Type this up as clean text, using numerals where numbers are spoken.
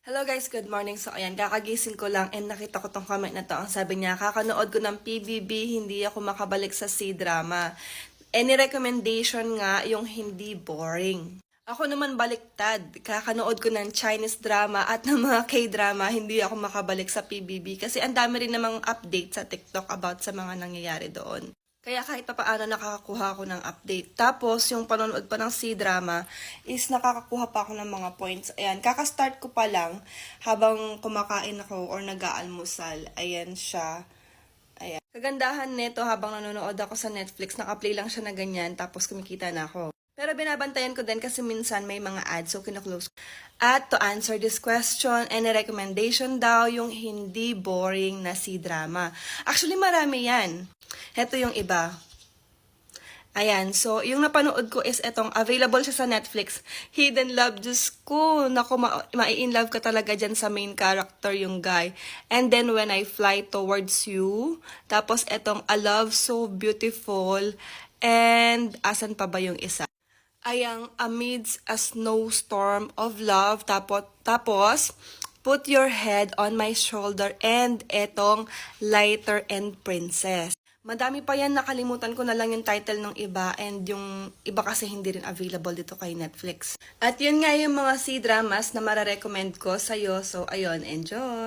Hello guys, good morning. So ayan, kakagising ko lang and nakita ko tong comment na to. Ang sabi niya, kakanood ko ng PBB, hindi ako makabalik sa C-drama. Any recommendation nga yung hindi boring? Ako naman baliktad. Kakanood ko ng Chinese drama at ng mga K-drama, hindi ako makabalik sa PBB kasi ang dami rin namang update sa TikTok about sa mga nangyayari doon. Kaya kahit pa paano nakakakuha ako ng update. Tapos, yung panonood pa ng C-drama is nakakakuha pa ako ng mga points. Ayan, kakastart ko pa lang habang kumakain ako or nag-aalmusal. Ayan siya. Ayan. Kagandahan nito habang nanonood ako sa Netflix, naka-play lang siya na ganyan tapos kumikita na ako. Pero binabantayan ko din kasi minsan may mga ads so kino-close ko. At to answer this question, any recommendation daw yung hindi boring na C-drama. Actually, marami yan. Heto yung iba. Ayan, so yung napanood ko is etong available siya sa Netflix. Hidden Love, Diyos ko, naku, ma-in love ka talaga dyan sa main character yung guy. And then When I Fly Towards You, tapos etong A Love So Beautiful, and asan pa ba yung isa? Ayang Amidst a Snowstorm of Love, tapos Put Your Head on My Shoulder, and etong Lighter and Princess. Madami pa yan, nakalimutan ko na lang yung title ng iba and yung iba kasi hindi rin available dito kay Netflix. At yun nga yung mga C-dramas na mararecommend ko sa'yo. So, ayun, enjoy!